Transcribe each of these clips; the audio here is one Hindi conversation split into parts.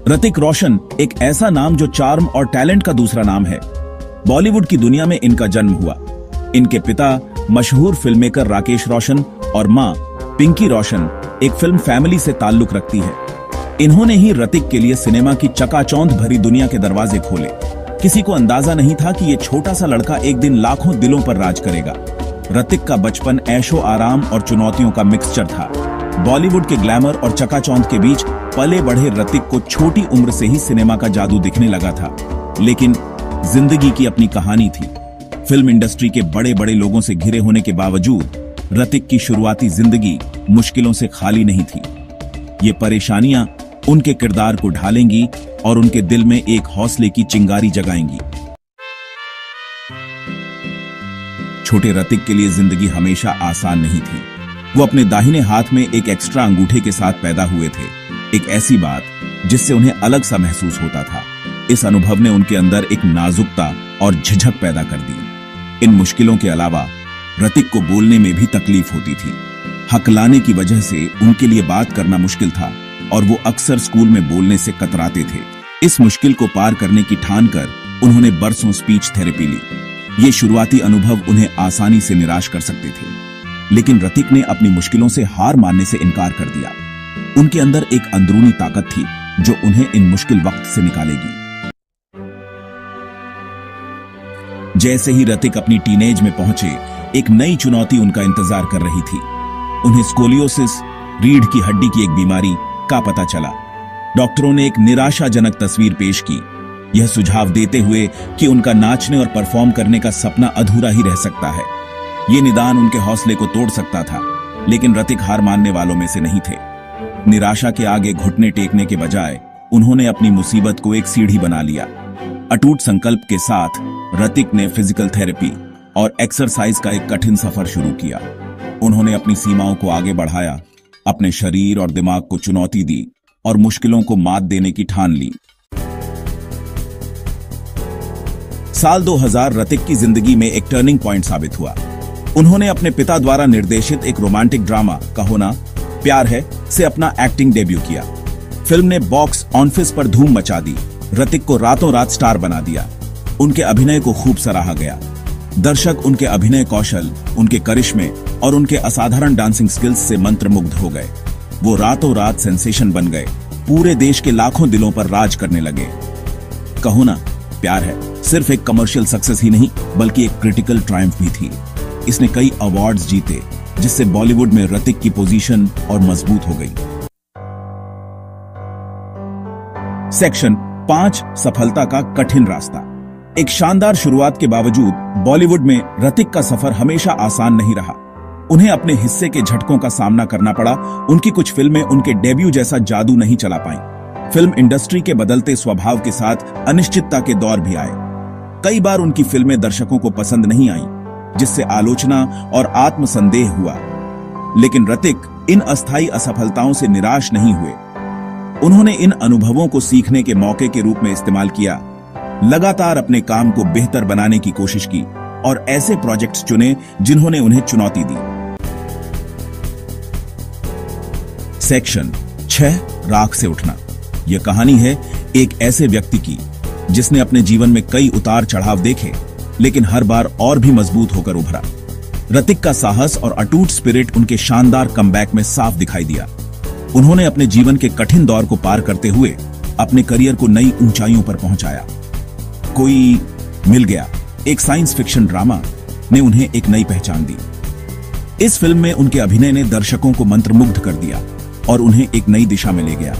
ऋतिक रोशन एक ऐसा नाम जो चार्म और टैलेंट का दूसरा नाम है। बॉलीवुड की दुनिया में इनका जन्म हुआ। इनके पिता मशहूर फिल्ममेकर राकेश रोशन और मां पिंकी रोशन एक फिल्म फैमिली से ताल्लुक रखती है। इन्होंने ही ऋतिक के लिए सिनेमा की चकाचौंध भरी दुनिया के दरवाजे खोले। किसी को अंदाजा नहीं था कि ये छोटा सा लड़का एक दिन लाखों दिलों पर राज करेगा। ऋतिक का बचपन ऐशो आराम और चुनौतियों का मिक्सचर था। बॉलीवुड के ग्लैमर और चकाचौंध के बीच पले बढ़े ऋतिक को छोटी उम्र से ही सिनेमा का जादू दिखने लगा था। लेकिन जिंदगी की अपनी कहानी थी। फिल्म इंडस्ट्री के बड़े बड़े लोगों से घिरे होने के बावजूद ऋतिक की शुरुआती जिंदगी मुश्किलों से खाली नहीं थी। ये परेशानियां उनके किरदार को ढालेंगी और उनके दिल में एक हौसले की चिंगारी जगाएंगी। छोटे ऋतिक के लिए जिंदगी हमेशा आसान नहीं थी। वो अपने दाहिने हाथ में एक एक्स्ट्रा अंगूठे के साथ पैदा हुए थे। एक ऐसी बात जिससे उन्हें अलग सा महसूस होता था। इस अनुभव ने उनके अंदर एक नाजुकता और झिझक पैदा कर दी। इन मुश्किलों के अलावा ऋतिक को बोलने में भी तकलीफ होती थी। हकलाने की वजह से उनके लिए बात करना मुश्किल था और वो अक्सर स्कूल में बोलने से कतराते थे। इस मुश्किल को पार करने की ठान कर उन्होंने बरसों स्पीच थेरेपी ली। ये शुरुआती अनुभव उन्हें आसानी से निराश कर सकते थे, लेकिन ऋतिक ने अपनी मुश्किलों से हार मानने से इनकार कर दिया। उनके अंदर एक अंदरूनी ताकत थी जो उन्हें इन मुश्किल वक्त से निकालेगी। जैसे ही ऋतिक अपनी टीनेज में पहुंचे, एक नई चुनौती उनका इंतजार कर रही थी। उन्हें स्कोलियोसिस, रीढ़ की हड्डी की एक बीमारी का पता चला। डॉक्टरों ने एक निराशाजनक तस्वीर पेश की, यह सुझाव देते हुए कि उनका नाचने और परफॉर्म करने का सपना अधूरा ही रह सकता है। यह निदान उनके हौसले को तोड़ सकता था, लेकिन ऋतिक हार मानने वालों में से नहीं थे। निराशा के आगे घुटने टेकने के बजाय उन्होंने अपनी मुसीबत को एक सीढ़ी बना लिया। अटूट संकल्प के साथ ऋतिक ने फिजिकल थेरेपी और एक्सरसाइज का एक कठिन सफर शुरू किया। उन्होंने अपनी सीमाओं को आगे बढ़ाया, अपने शरीर और दिमाग को चुनौती दी और मुश्किलों को मात देने की ठान ली। साल 2000 ऋतिक की जिंदगी में एक टर्निंग पॉइंट साबित हुआ। उन्होंने अपने पिता द्वारा निर्देशित एक रोमांटिक ड्रामा कहो ना प्यार है से अपना एक्टिंग डेब्यू किया। फिल्म ने बॉक्स ऑफिस पर धूम मचा दी। ऋतिक को रातों रात स्टार बना दिया। उनके अभिनय को खूब सराहा गया। दर्शक उनके अभिनय कौशल, उनके करिश्मे और उनके असाधारण डांसिंग स्किल्स से मंत्रमुग्ध हो गए। वो रातों रात सेंसेशन बन गए। पूरे देश के लाखों दिलों पर राज करने लगे। कहो ना प्यार है सिर्फ एक कमर्शियल सक्सेस ही नहीं, बल्कि एक क्रिटिकल ट्रायम्फ भी थी। इसने कई अवार्ड्स जीते, जिससे बॉलीवुड में ऋतिक की पोजीशन और मजबूत हो गई। सेक्शन 5, सफलता का कठिन रास्ता। एक शानदार शुरुआत के बावजूद बॉलीवुड में ऋतिक का सफर हमेशा आसान नहीं रहा। उन्हें अपने हिस्से के झटकों का सामना करना पड़ा। उनकी कुछ फिल्में उनके डेब्यू जैसा जादू नहीं चला पाईं। फिल्म इंडस्ट्री के बदलते स्वभाव के साथ अनिश्चितता के दौर भी आए। कई बार उनकी फिल्में दर्शकों को पसंद नहीं आईं, जिससे आलोचना और आत्मसंदेह हुआ। लेकिन ऋतिक इन अस्थायी असफलताओं से निराश नहीं हुए। उन्होंने इन अनुभवों को सीखने के मौके के रूप में इस्तेमाल किया, लगातार अपने काम को बेहतर बनाने की कोशिश की और ऐसे प्रोजेक्ट्स चुने जिन्होंने उन्हें चुनौती दी। सेक्शन 6, राख से उठना। यह कहानी है एक ऐसे व्यक्ति की जिसने अपने जीवन में कई उतार चढ़ाव देखे, लेकिन हर बार और भी मजबूत होकर उभरा। ऋतिक का साहस और अटूट स्पिरिट उनके शानदार कमबैक में साफ दिखाई दिया। उन्होंने अपने जीवन के कठिन दौर को पार करते हुए अपने करियर को नई ऊंचाइयों पर पहुंचाया। कोई मिल गया, एक साइंस फिक्शन ड्रामा ने उन्हें एक नई पहचान दी। इस फिल्म में उनके अभिनय ने दर्शकों को मंत्रमुग्ध कर दिया और उन्हें एक नई दिशा में ले गया।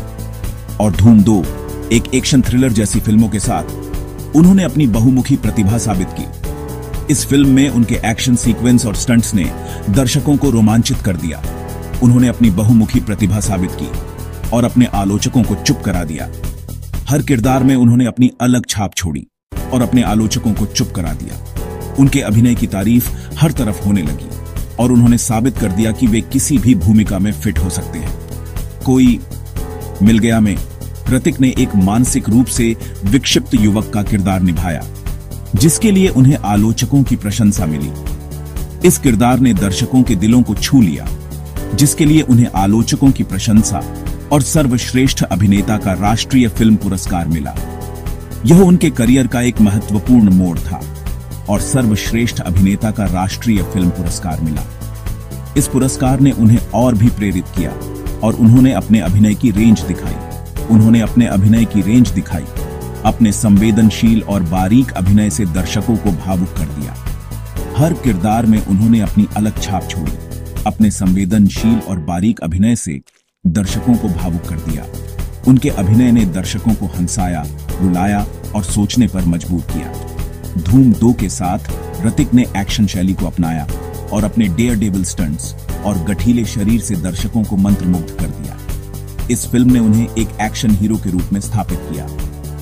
और धूम 2, एक एक्शन थ्रिलर जैसी फिल्मों के साथ उन्होंने अपनी बहुमुखी प्रतिभा साबित की। इस फिल्म में उनके एक्शन सीक्वेंस और स्टंट्स ने दर्शकों को रोमांचित कर दिया। उन्होंने अपनी बहुमुखी प्रतिभा साबित की और अपने आलोचकों को चुप करा दिया। हर किरदार में उन्होंने अपनी अलग छाप छोड़ी और अपने आलोचकों को चुप करा दिया। उनके अभिनय की तारीफ हर तरफ होने लगी और उन्होंने साबित कर दिया कि वे किसी भी भूमिका में फिट हो सकते हैं। कोई मिल गया में ऋतिक ने एक मानसिक रूप से विक्षिप्त युवक का किरदार निभाया, जिसके लिए उन्हें आलोचकों की प्रशंसा मिली। इस किरदार ने दर्शकों के दिलों को छू लिया, जिसके लिए उन्हें आलोचकों की प्रशंसा और सर्वश्रेष्ठ अभिनेता का राष्ट्रीय फिल्म पुरस्कार मिला। यह उनके करियर का एक महत्वपूर्ण मोड़ था और सर्वश्रेष्ठ अभिनेता का राष्ट्रीय फिल्म पुरस्कार मिला। इस पुरस्कार ने उन्हें और भी प्रेरित किया और उन्होंने अपने अभिनय की रेंज दिखाई। अपने संवेदनशील और बारीक अभिनय से दर्शकों को भावुक कर दिया। हर किरदार में उन्होंने अपनी अलग छाप छोड़ी। अपने संवेदनशील और बारीक अभिनय से दर्शकों को भावुक कर दिया। उनके अभिनय ने दर्शकों को हंसाया, रुलाया और सोचने पर मजबूर किया। धूम 2 के साथ ऋतिक ने एक्शन शैली को अपनाया और अपने डेयर डेविल स्टंट्स और गठीले शरीर से दर्शकों को मंत्रमुग्ध कर दिया। इस फिल्म ने उन्हें एक एक्शन हीरो के रूप में स्थापित किया।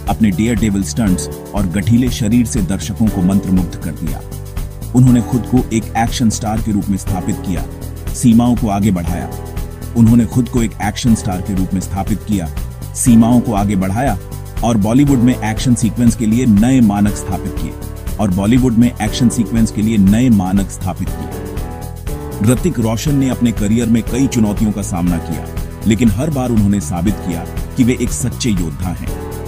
अपने डेयर डेविल स्टंट्स और गठीले शरीर से दर्शकों को मंत्रमुग्ध कर दिया। उन्होंने खुद को एक एक्शन स्टार के रूप में स्थापित किया, सीमाओं को आगे बढ़ाया। और बॉलीवुड में एक्शन सीक्वेंस के लिए नए मानक स्थापित किए। ऋतिक रोशन ने अपने करियर में कई चुनौतियों का सामना किया, लेकिन हर बार उन्होंने साबित किया कि वे एक सच्चे योद्धा हैं।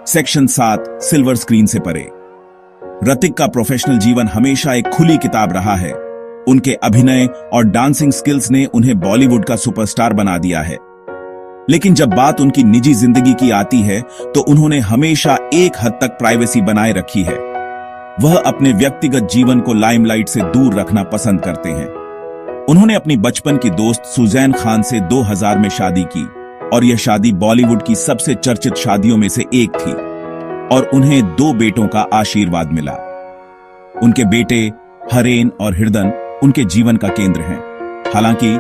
सेक्शन 7, सिल्वर स्क्रीन से परे। ऋतिक का प्रोफेशनल जीवन हमेशा एक खुली किताब रहा है। उनके अभिनय और डांसिंग स्किल्स ने उन्हें बॉलीवुड का सुपरस्टार बना दिया है, लेकिन जब बात उनकी निजी जिंदगी की आती है तो उन्होंने हमेशा एक हद तक प्राइवेसी बनाए रखी है। वह अपने व्यक्तिगत जीवन को लाइमलाइट से दूर रखना पसंद करते हैं। उन्होंने अपनी बचपन की दोस्त सुजैन खान से 2000 में शादी की और यह शादी बॉलीवुड की सबसे चर्चित शादियों में से एक थी और उन्हें 2 बेटों का आशीर्वाद मिला। उनके बेटे हरेन और हिरदन उनके जीवन का केंद्र हैं। हालांकि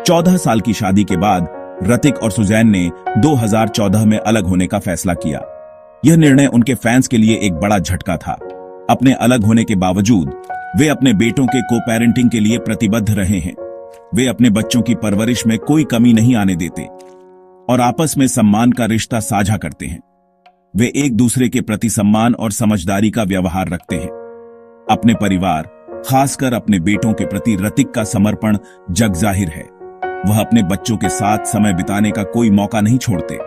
14 साल की शादी के बाद ऋतिक और सुजैन ने 2014 में अलग होने का फैसला किया। यह निर्णय उनके फैंस के लिए एक बड़ा झटका था। अपने अलग होने के बावजूद वे अपने बेटों के को-पेरेंटिंग के लिए प्रतिबद्ध रहे हैं। वे अपने बच्चों की परवरिश में कोई कमी नहीं आने देते और आपस में सम्मान का रिश्ता साझा करते हैं। वे एक दूसरे के प्रति सम्मान और समझदारी का व्यवहार रखते हैं। अपने परिवार, खासकर अपने बेटों के प्रति ऋतिक का समर्पण जगजाहिर है। वह अपने बच्चों के साथ समय बिताने का कोई मौका नहीं छोड़ते।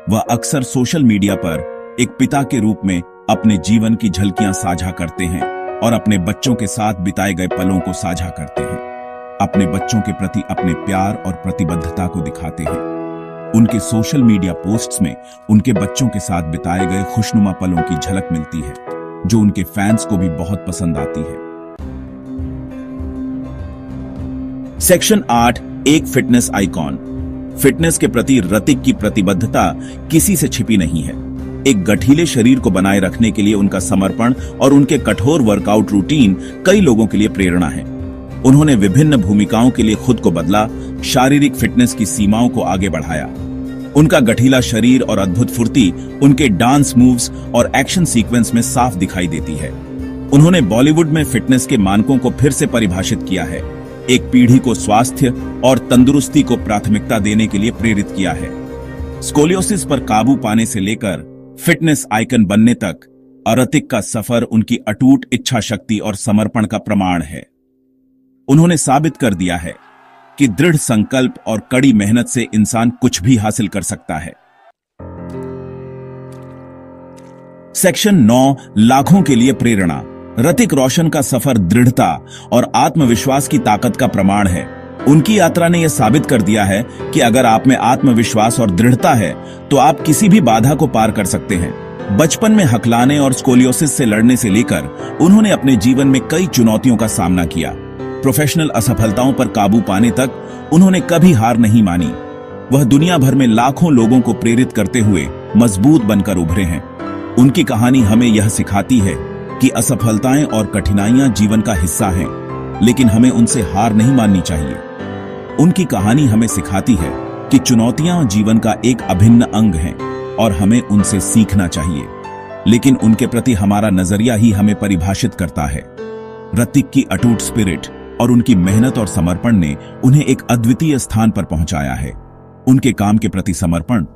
वह अक्सर सोशल मीडिया पर एक पिता के रूप में अपने जीवन की झलकियां साझा करते हैं और अपने बच्चों के साथ बिताए गए पलों को साझा करते हैं। अपने बच्चों के प्रति अपने प्यार और प्रतिबद्धता को दिखाते हैं। उनके सोशल मीडिया पोस्ट्स में उनके बच्चों के साथ बिताए गए खुशनुमा पलों की झलक मिलती है, जो उनके फैंस को भी बहुत पसंद आती है। सेक्शन 8, एक फिटनेस आइकॉन। फिटनेस के प्रति ऋतिक की प्रतिबद्धता किसी से छिपी नहीं है। एक गठीले शरीर को बनाए रखने के लिए उनका समर्पण और उनके कठोर वर्कआउट रूटीन कई लोगों के लिए प्रेरणा है। उन्होंने विभिन्न भूमिकाओं के लिए खुद को बदला, शारीरिक फिटनेस की सीमाओं को आगे बढ़ाया। उनका गठीला शरीर और अद्भुत फुर्ती उनके डांस मूव्स और एक्शन सीक्वेंस में साफ दिखाई देती है। उन्होंने बॉलीवुड में फिटनेस के मानकों को फिर से परिभाषित किया है, एक पीढ़ी को स्वास्थ्य और तंदुरुस्ती को प्राथमिकता देने के लिए प्रेरित किया है। स्कोलियोसिस पर काबू पाने से लेकर फिटनेस आइकन बनने तक ऋतिक का सफर उनकी अटूट इच्छा शक्ति और समर्पण का प्रमाण है। उन्होंने साबित कर दिया है कि दृढ़ संकल्प और कड़ी मेहनत से इंसान कुछ भी हासिल कर सकता है। सेक्शन 9, लाखों के लिए प्रेरणा। ऋतिक रोशन का सफर दृढ़ता और आत्मविश्वास की ताकत का प्रमाण है। उनकी यात्रा ने यह साबित कर दिया है कि अगर आप में आत्मविश्वास और दृढ़ता है तो आप किसी भी बाधा को पार कर सकते हैं। बचपन में हकलाने और स्कोलियोसिस से लड़ने से लेकर उन्होंने अपने जीवन में कई चुनौतियों का सामना किया। प्रोफेशनल असफलताओं पर काबू पाने तक उन्होंने कभी हार नहीं मानी। वह दुनिया भर में लाखों लोगों को प्रेरित करते हुए मजबूत बनकर उभरे हैं। उनकी कहानी हमें यह सिखाती है कि असफलताएं और कठिनाइयां जीवन का हिस्सा हैं, लेकिन हमें उनसे हार नहीं माननी चाहिए। उनकी कहानी हमें सिखाती है कि चुनौतियां जीवन का एक अभिन्न अंग हैं और हमें उनसे सीखना चाहिए, लेकिन उनके प्रति हमारा नजरिया ही हमें परिभाषित करता है। ऋतिक की अटूट स्पिरिट और उनकी मेहनत और समर्पण ने उन्हें एक अद्वितीय स्थान पर पहुंचाया है। उनके काम के प्रति समर्पण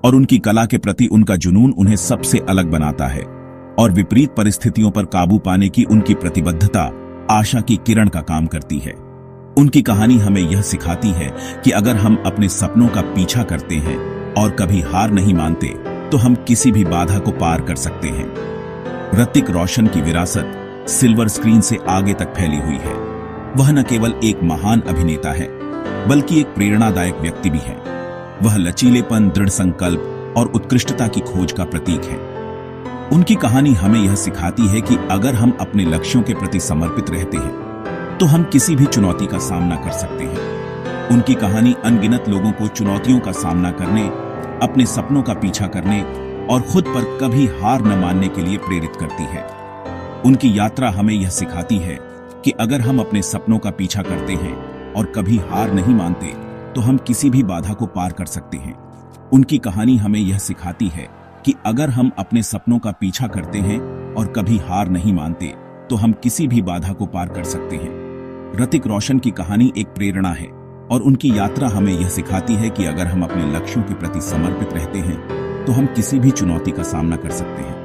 और उनकी कला के प्रति उनका जुनून उन्हें सबसे अलग बनाता है और विपरीत परिस्थितियों पर काबू पाने की उनकी प्रतिबद्धता आशा की किरण का काम करती है। उनकी कहानी हमें यह सिखाती है कि अगर हम अपने सपनों का पीछा करते हैं और कभी हार नहीं मानते तो हम किसी भी बाधा को पार कर सकते हैं। ऋतिक रोशन की विरासत सिल्वर स्क्रीन से आगे तक फैली हुई है। वह न केवल एक महान अभिनेता है बल्कि एक प्रेरणादायक व्यक्ति भी है। वह लचीलेपन, दृढ़ संकल्प और उत्कृष्टता की खोज का प्रतीक है। उनकी कहानी हमें यह सिखाती है कि अगर हम अपने लक्ष्यों के प्रति समर्पित रहते हैं तो हम किसी भी चुनौती का सामना कर सकते हैं। उनकी कहानी अनगिनत लोगों को चुनौतियों का सामना करने, अपने सपनों का पीछा करने और खुद पर कभी हार न मानने के लिए प्रेरित करती है। उनकी यात्रा हमें यह सिखाती है कि अगर हम अपने सपनों का पीछा करते हैं और कभी हार नहीं मानते तो हम किसी भी बाधा को पार कर सकते हैं। उनकी कहानी हमें यह सिखाती है कि अगर हम अपने सपनों का पीछा करते हैं और कभी हार नहीं मानते तो हम किसी भी बाधा को पार कर सकते हैं। ऋतिक रोशन की कहानी एक प्रेरणा है और उनकी यात्रा हमें यह सिखाती है कि अगर हम अपने लक्ष्यों के प्रति समर्पित रहते हैं तो हम किसी भी चुनौती का सामना कर सकते हैं।